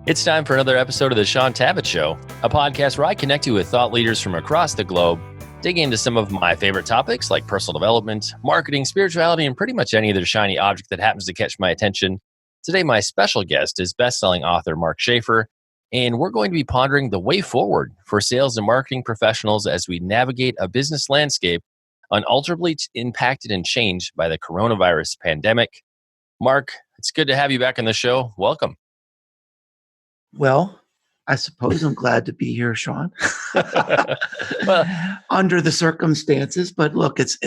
It's time for another episode of the Shaun Tabatt Show, a podcast where I connect you with thought leaders from across the globe, digging into some of my favorite topics like personal development, marketing, spirituality, and pretty much any other shiny object that happens to catch my attention. Today, my special guest is bestselling author Mark Schaefer, and we're going to be pondering the way forward for sales and marketing professionals as we navigate a business landscape unalterably impacted and changed by the coronavirus pandemic. Mark, it's good to have you back on the show. Welcome. Well, I suppose I'm glad to be here, Shaun, Well, under the circumstances. But look, it's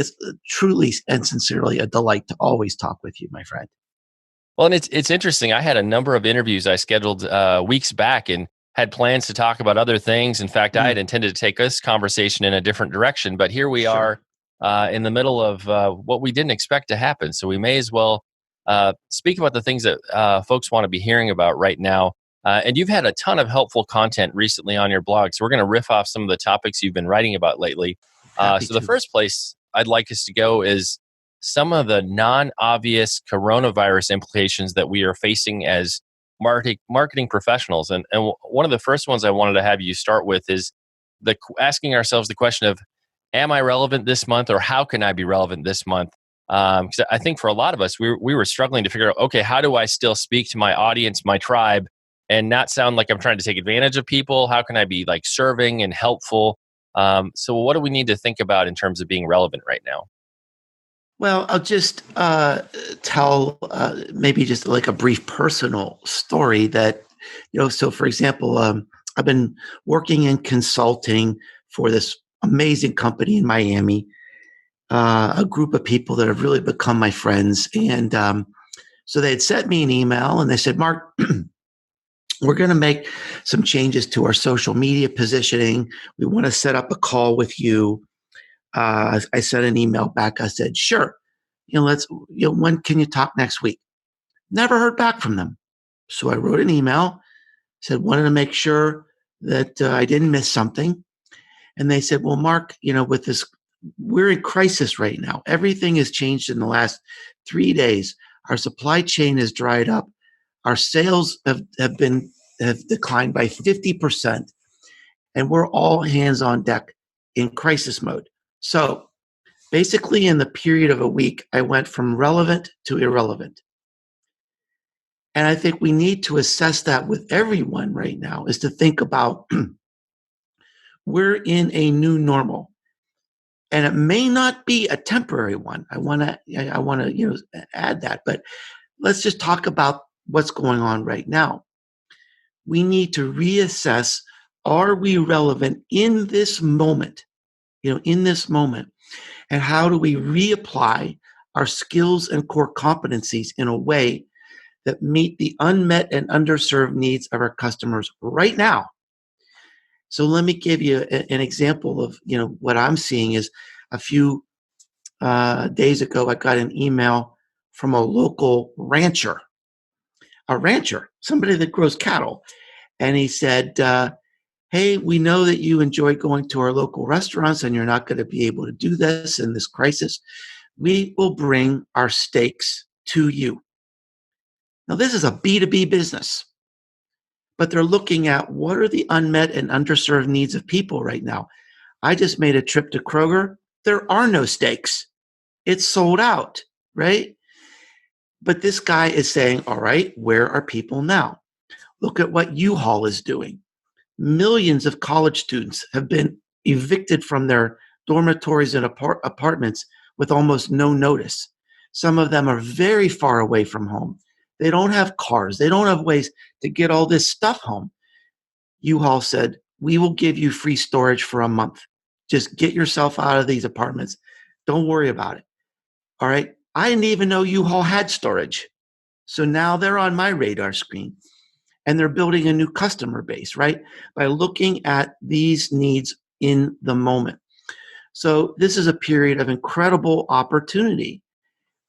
truly and sincerely a delight to always talk with you, my friend. Well, and it's interesting. I had a number of interviews I scheduled weeks back and had plans to talk about other things. In fact, I had intended to take this conversation in a different direction, but here we are in the middle of what we didn't expect to happen. So we may as well speak about the things that folks want to be hearing about right now. And you've had a ton of helpful content recently on your blog. So we're going to riff off some of the topics you've been writing about lately. So the first place I'd like us to go is some of the non-obvious coronavirus implications that we are facing as marketing professionals. And one of the first ones I wanted to have you start with is asking ourselves the question of, am I relevant this month, or how can I be relevant this month? Because I think for a lot of us, we were struggling to figure out, okay, how do I still speak to my audience, my tribe, and not sound like I'm trying to take advantage of people? How can I be like serving and helpful? So what do we need to think about in terms of being relevant right now? Well, I'll just tell maybe just like a brief personal story that, so for example, I've been working in consulting for this amazing company in Miami, a group of people that have really become my friends. And so they had sent me an email and they said, Mark, we're going to make some changes to our social media positioning. We want to set up a call with you. I sent an email back. I said, sure. When can you talk next week? Never heard back from them. So I wrote an email, said, wanted to make sure that I didn't miss something. And they said, well, Mark, with this, we're in crisis right now. Everything has changed in the last 3 days. Our supply chain has dried up. Our sales have declined by 50%, and we're all hands on deck in crisis mode. So basically, in the period of a week, I went from relevant to irrelevant. And I think we need to assess that with everyone right now, is to think about we're in a new normal. And it may not be a temporary one. I want to add that, but let's just talk about what's going on right now. We need to reassess, are we relevant in this moment? And how do we reapply our skills and core competencies in a way that meet the unmet and underserved needs of our customers right now? So let me give you an example of, what I'm seeing is a few days ago, I got an email from a local rancher, somebody that grows cattle. And he said, hey, we know that you enjoy going to our local restaurants and you're not going to be able to do this in this crisis. We will bring our steaks to you. Now, this is a B2B business, but they're looking at what are the unmet and underserved needs of people right now. I just made a trip to Kroger. There are no steaks. It's sold out, right? But this guy is saying, all right, where are people now? Look at what U-Haul is doing. Millions of college students have been evicted from their dormitories and apartments with almost no notice. Some of them are very far away from home. They don't have cars. They don't have ways to get all this stuff home. U-Haul said, we will give you free storage for a month. Just get yourself out of these apartments. Don't worry about it. All right. I didn't even know U-Haul had storage. So now they're on my radar screen. And they're building a new customer base, right? By looking at these needs in the moment. So this is a period of incredible opportunity,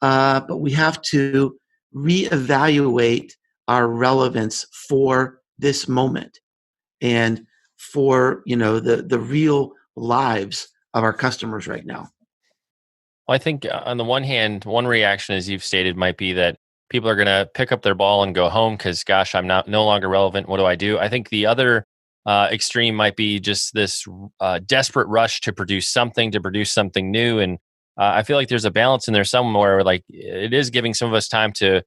but we have to reevaluate our relevance for this moment and for the real lives of our customers right now. Well, I think on the one hand, one reaction, as you've stated, might be that people are going to pick up their ball and go home because, gosh, I'm no longer relevant. What do I do? I think the other extreme might be just this desperate rush to produce something new. And I feel like there's a balance in there somewhere where, like, it is giving some of us time to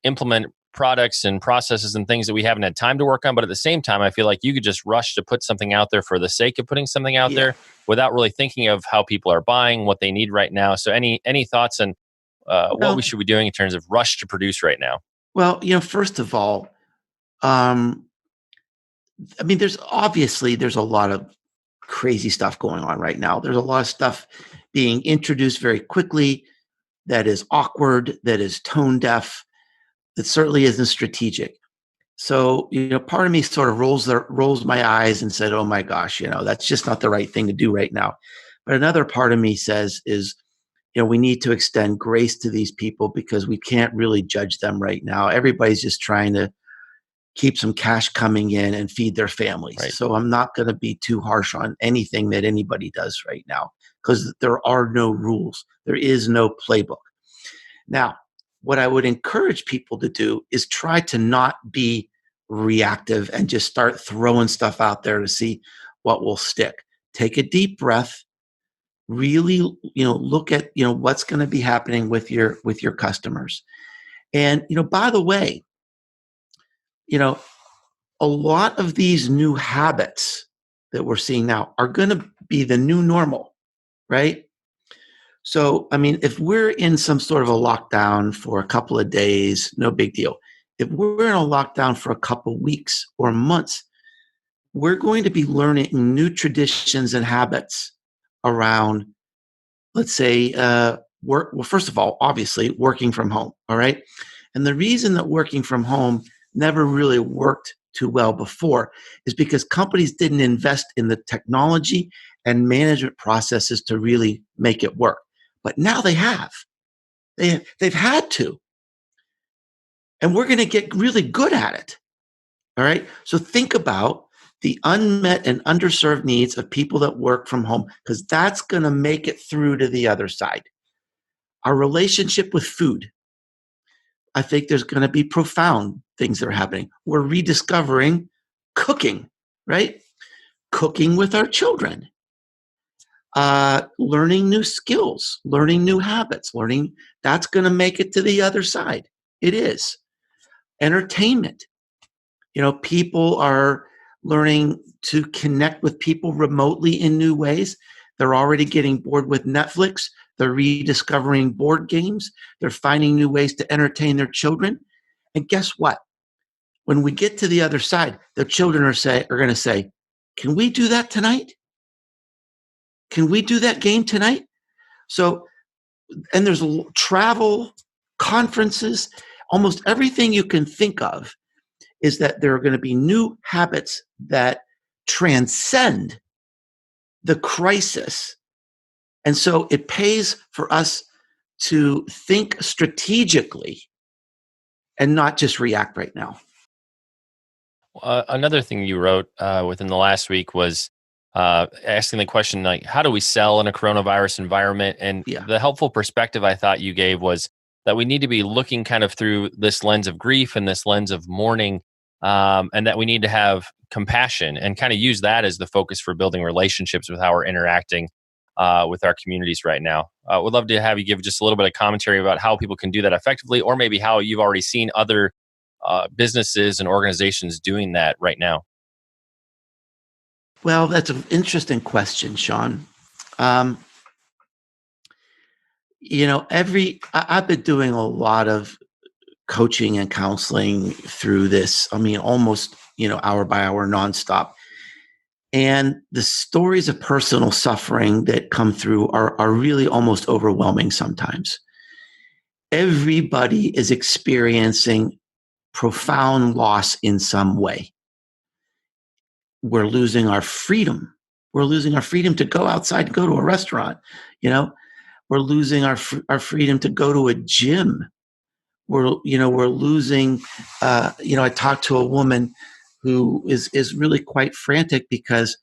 implement products and processes and things that we haven't had time to work on. But at the same time, I feel like you could just rush to put something out there for the sake of putting something out Yeah. there without really thinking of how people are buying, what they need right now. So any thoughts on what we Well, should be doing in terms of rush to produce right now? well, first of all, um, I mean, there's a lot of crazy stuff going on right now. There's a lot of stuff being introduced very quickly that is awkward, that is tone deaf, that certainly isn't strategic. So, part of me sort of rolls my eyes and said, "Oh my gosh, that's just not the right thing to do right now." But another part of me says is, we need to extend grace to these people because we can't really judge them right now. Everybody's just trying to keep some cash coming in and feed their families. Right. So I'm not going to be too harsh on anything that anybody does right now because there are no rules. There is no playbook. Now, what I would encourage people to do is try to not be reactive and just start throwing stuff out there to see what will stick. Take a deep breath, really, look at, what's going to be happening with your customers. And, by the way, you know, a lot of these new habits that we're seeing now are going to be the new normal, right? So, I mean, if we're in some sort of a lockdown for a couple of days, no big deal. If we're in a lockdown for a couple of weeks or months, we're going to be learning new traditions and habits around, let's say, work. Well, first of all, obviously, working from home. All right. And the reason that working from home never really worked too well before is because companies didn't invest in the technology and management processes to really make it work. But now they have. They've had to. And we're going to get really good at it. All right. So think about the unmet and underserved needs of people that work from home, because that's going to make it through to the other side. Our relationship with food, I think there's going to be profound things that are happening. We're rediscovering cooking, right? Cooking with our children, learning new skills, learning new habits, learning that's going to make it to the other side. It is. Entertainment. People are learning to connect with people remotely in new ways. They're already getting bored with Netflix. They're rediscovering board games. They're finding new ways to entertain their children. And guess what? When we get to the other side, the children are going to say, "Can we do that tonight? Can we do that game tonight?" So, and there's travel, conferences, almost everything you can think of is that there are going to be new habits that transcend the crisis. And so it pays for us to think strategically and not just react right now. Another thing you wrote within the last week was asking the question, like, how do we sell in a coronavirus environment? And Yeah. the helpful perspective I thought you gave was that we need to be looking kind of through this lens of grief and this lens of mourning, and that we need to have compassion and kind of use that as the focus for building relationships with how we're interacting with our communities right now. Would love to have you give just a little bit of commentary about how people can do that effectively, or maybe how you've already seen other businesses and organizations doing that right now? Well, that's an interesting question, Shaun. Um, I've been doing a lot of coaching and counseling through this. I mean, almost, hour by hour, nonstop. And the stories of personal suffering that come through are really almost overwhelming sometimes. Everybody is experiencing profound loss in some way. We're losing our freedom. We're losing our freedom to go outside and go to a restaurant. You know, we're losing our freedom to go to a gym. We're losing. I talked to a woman who is really quite frantic because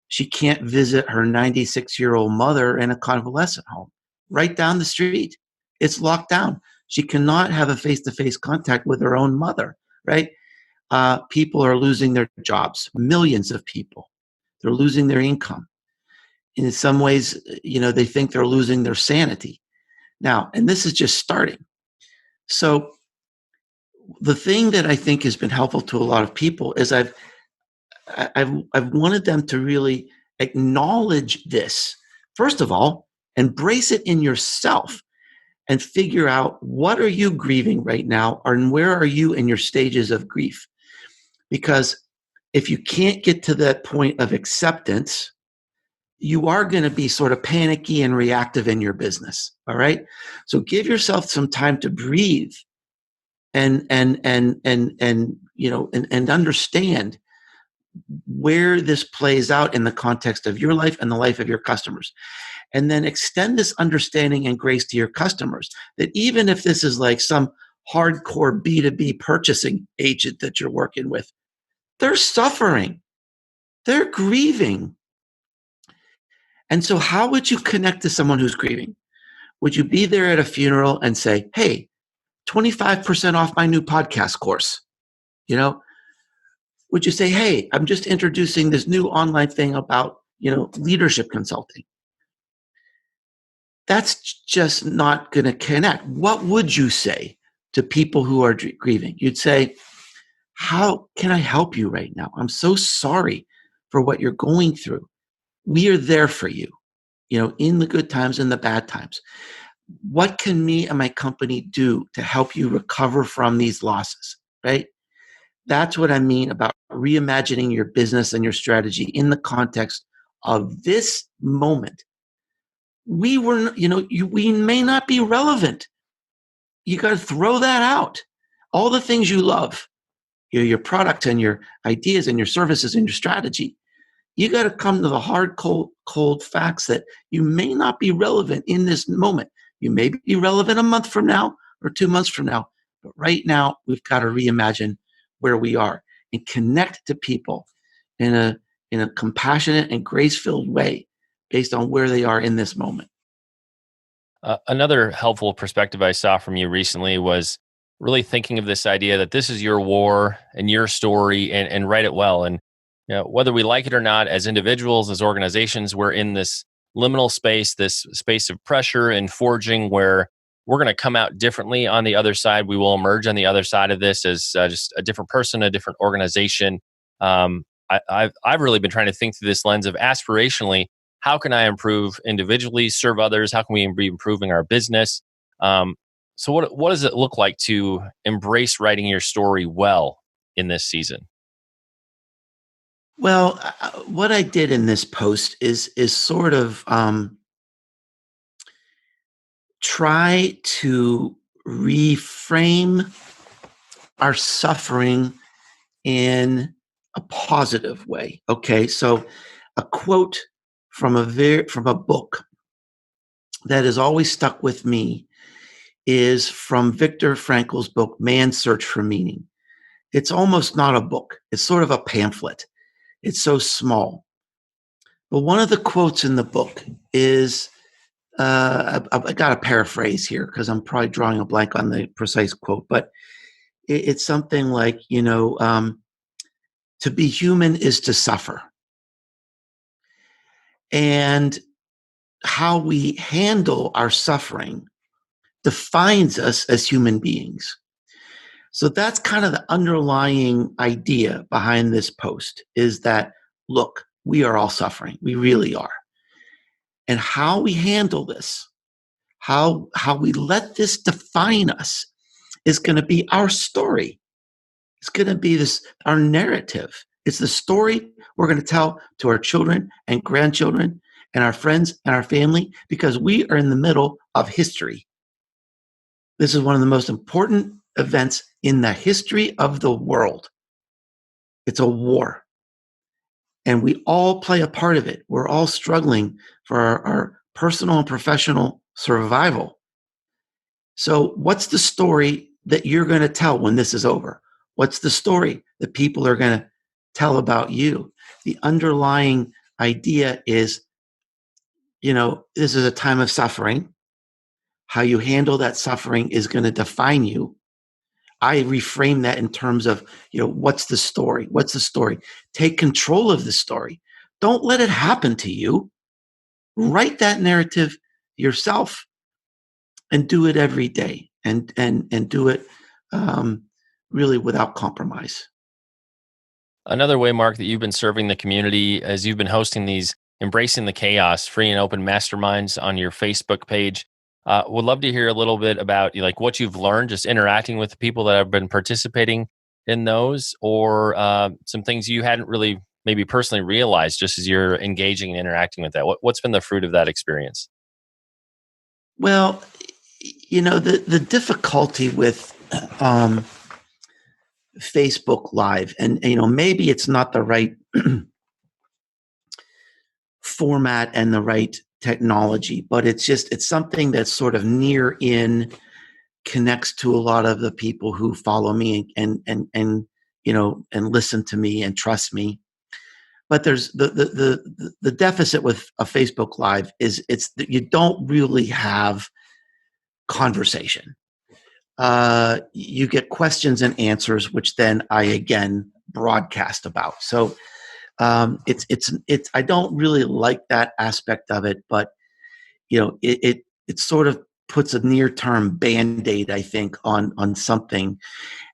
she can't visit her 96-year-old mother in a convalescent home right down the street. It's locked down. She cannot have a face-to-face contact with her own mother, right? People are losing their jobs, millions of people. They're losing their income. In some ways, they think they're losing their sanity. Now, and this is just starting. So the thing that I think has been helpful to a lot of people is I've wanted them to really acknowledge this. First of all, embrace it in yourself and figure out what are you grieving right now, and where are you in your stages of grief? Because if you can't get to that point of acceptance, you are going to be sort of panicky and reactive in your business. All right. So give yourself some time to breathe and understand where this plays out in the context of your life and the life of your customers. And then extend this understanding and grace to your customers, that even if this is like some hardcore B2B purchasing agent that you're working with, they're suffering, they're grieving. And so how would you connect to someone who's grieving? Would you be there at a funeral and say, hey, 25% off my new podcast course? Would you say, hey, I'm just introducing this new online thing about, leadership consulting? That's just not going to connect. What would you say to people who are grieving? You'd say, how can I help you right now? I'm so sorry for what you're going through. We are there for you, in the good times and the bad times. What can me and my company do to help you recover from these losses, right? That's what I mean about reimagining your business and your strategy in the context of this moment. We may not be relevant. You got to throw that out. All the things you love, your product and your ideas and your services and your strategy, you got to come to the hard, cold facts that you may not be relevant in this moment. You may be relevant a month from now or 2 months from now, but right now we've got to reimagine where we are and connect to people in a compassionate and grace-filled way based on where they are in this moment. Another helpful perspective I saw from you recently was really thinking of this idea that this is your war and your story, and write it well. And whether we like it or not, as individuals, as organizations, we're in this liminal space, this space of pressure and forging, where we're going to come out differently on the other side. We will emerge on the other side of this as just a different person, a different organization. I've really been trying to think through this lens of aspirationally, how can I improve individually, serve others? How can we be improving our business? So what does it look like to embrace writing your story well in this season? Well, what I did in this post is sort of try to reframe our suffering in a positive way. Okay, so a quote from a book that has always stuck with me is from Viktor Frankl's book, Man's Search for Meaning. It's almost not a book. It's sort of a pamphlet. It's so small. But one of the quotes in the book is, I got to paraphrase here because I'm probably drawing a blank on the precise quote, but it's something like, to be human is to suffer. And how we handle our suffering defines us as human beings. So that's kind of the underlying idea behind this post, is that, look, we are all suffering. We really are. And how we handle this, how we let this define us, is going to be our story. It's going to be our narrative. It's the story we're going to tell to our children and grandchildren and our friends and our family, because we are in the middle of history. This is one of the most important events in the history of the world. It's a war. And we all play a part of it. We're all struggling for our personal and professional survival. So what's the story that you're going to tell when this is over? What's the story that people are going to tell about you? The underlying idea is, this is a time of suffering, How you handle that suffering is going to define you. I reframe that in terms of, what's the story? What's the story? Take control of the story. Don't let it happen to you. Write that narrative yourself and do it every day, and do it really without compromise. Another way, Mark, that you've been serving the community as you've been hosting these Embracing the Chaos free and open masterminds on your Facebook page. Would love to hear a little bit about like what you've learned just interacting with the people that have been participating in those, or some things you hadn't really maybe personally realized just as you're engaging and interacting with that. What's been the fruit of that experience? Well, the difficulty with Facebook Live, and maybe it's not the right format and the right technology, but it's something that's sort of near in, connects to a lot of the people who follow me and listen to me and trust me. But there's the deficit with a Facebook Live is it's that you don't really have conversation. You get questions and answers, which then I again broadcast about. So it's I don't really like that aspect of it, but it sort of puts a near term band-aid, I think, on something.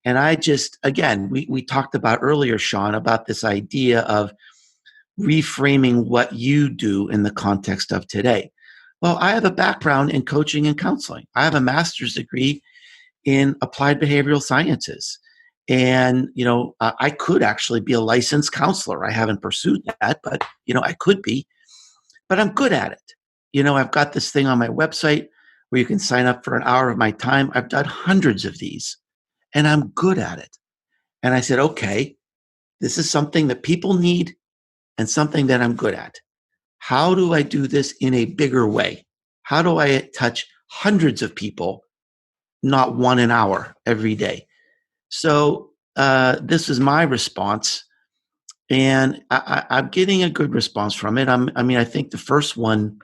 And I just, again, we talked about earlier, Shaun, about this idea of reframing what you do in the context of today. Well, I have a background in coaching and counseling. I have a master's degree in applied behavioral sciences. And, I could actually be a licensed counselor. I haven't pursued that, but, I could be, but I'm good at it. I've got this thing on my website where you can sign up for an hour of my time. I've done hundreds of these and I'm good at it. And I said, okay, this is something that people need and something that I'm good at. How do I do this in a bigger way? How do I touch hundreds of people, not one an hour every day? So this is my response, and I'm getting a good response from it. I think the first one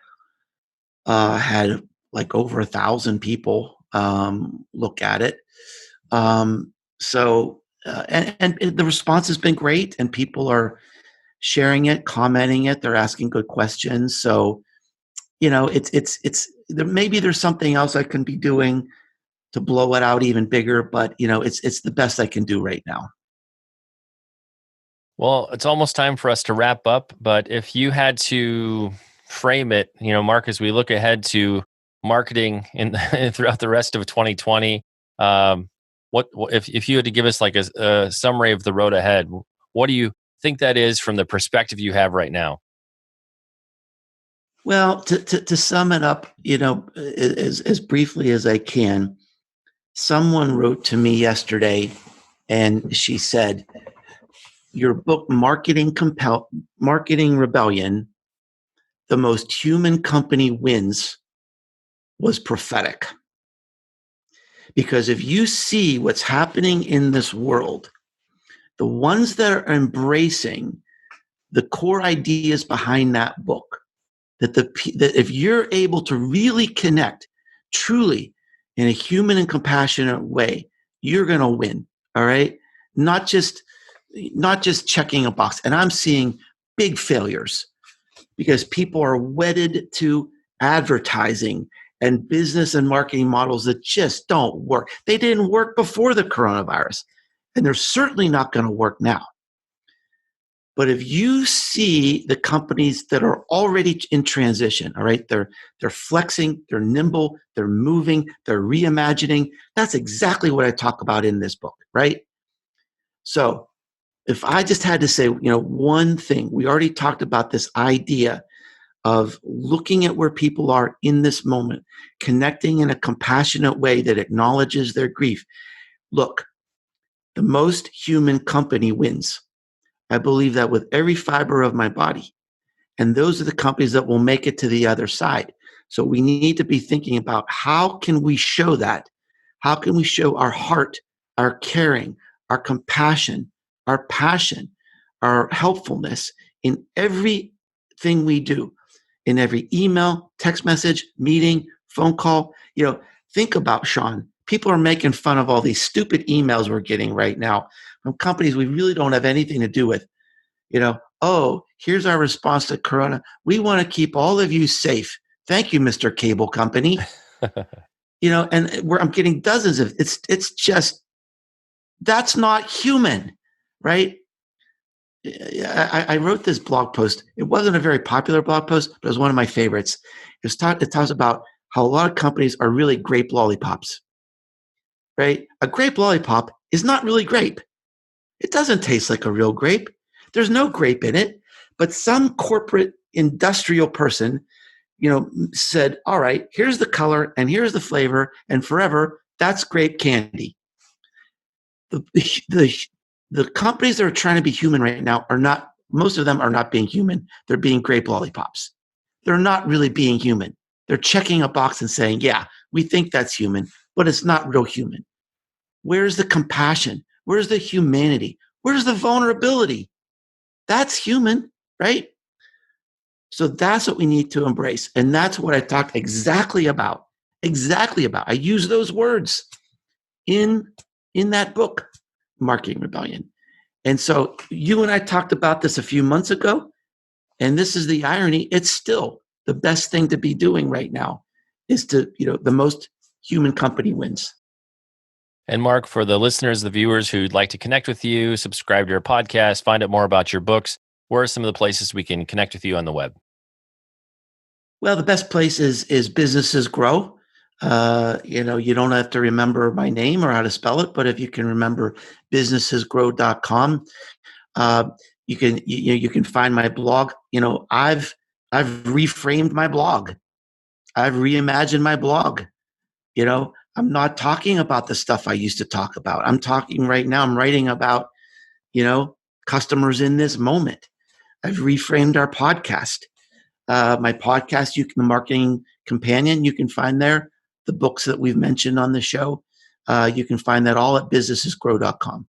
had like over 1,000 people look at it. And the response has been great, and people are sharing it, commenting it. They're asking good questions. So, it's there. Maybe there's something else I can be doing to blow it out even bigger, but it's the best I can do right now. Well, it's almost time for us to wrap up, but if you had to frame it, Mark, as we look ahead to marketing in throughout the rest of 2020, what if you had to give us like a summary of the road ahead, what do you think that is from the perspective you have right now? Well, to sum it up, as briefly as I can, someone wrote to me yesterday and she said, your book, Marketing Rebellion, The Most Human Company Wins, was prophetic. Because if you see what's happening in this world, the ones that are embracing the core ideas behind that book, that if you're able to really connect truly in a human and compassionate way, you're going to win. All right. Not just checking a box. And I'm seeing big failures because people are wedded to advertising and business and marketing models that just don't work. They didn't work before the coronavirus, and they're certainly not going to work now. But if you see the companies that are already in transition, all right, they're flexing, they're nimble, they're moving, they're reimagining. That's exactly what I talk about in this book, right? So if I just had to say, one thing, we already talked about this idea of looking at where people are in this moment, connecting in a compassionate way that acknowledges their grief. Look, the most human company wins. I believe that with every fiber of my body. And those are the companies that will make it to the other side. So we need to be thinking about how can we show that? How can we show our heart, our caring, our compassion, our passion, our helpfulness in everything we do, in every email, text message, meeting, phone call. think about, Shaun, people are making fun of all these stupid emails we're getting right now from companies we really don't have anything to do with. Oh, here's our response to Corona. We want to keep all of you safe. Thank you, Mr. Cable Company. And I'm getting dozens of it's just, that's not human, right? I wrote this blog post. It wasn't a very popular blog post, but it was one of my favorites. It talks about how a lot of companies are really grape lollipops, right? A grape lollipop is not really grape. It doesn't taste like a real grape. There's no grape in it, but some corporate industrial person, said, all right, here's the color and here's the flavor, and forever, that's grape candy. The companies that are trying to be human right now most of them are not being human. They're being grape lollipops. They're not really being human. They're checking a box and saying, yeah, we think that's human, but it's not real human. Where's the compassion? Where's the humanity? Where's the vulnerability? That's human, right? So that's what we need to embrace. And that's what I talked exactly about. I use those words in that book, Marketing Rebellion. And so you and I talked about this a few months ago, and this is the irony. It's still the best thing to be doing right now is to, the most human company wins. And Mark, for the listeners, the viewers who'd like to connect with you, subscribe to your podcast, find out more about your books, where are some of the places we can connect with you on the web? Well, the best place is Businesses Grow. You don't have to remember my name or how to spell it, but if you can remember businessesgrow.com, you can find my blog. I've reframed my blog. I've reimagined my blog. I'm not talking about the stuff I used to talk about. I'm talking right now, I'm writing about, customers in this moment. I've reframed our podcast. My podcast, the Marketing Companion, you can find there. The books that we've mentioned on the show, you can find that all at businessesgrow.com.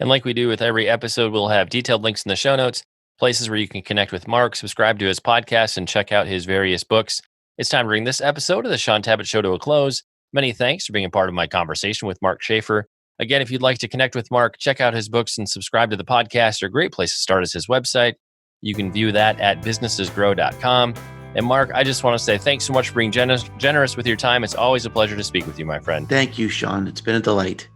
And like we do with every episode, we'll have detailed links in the show notes, places where you can connect with Mark, subscribe to his podcast, and check out his various books. It's time to bring this episode of the Shaun Tabatt Show to a close. Many thanks for being a part of my conversation with Mark Schaefer. Again, if you'd like to connect with Mark, check out his books and subscribe to the podcast. A great place to start is his website. You can view that at businessesgrow.com. And Mark, I just want to say thanks so much for being generous with your time. It's always a pleasure to speak with you, my friend. Thank you, Shaun. It's been a delight.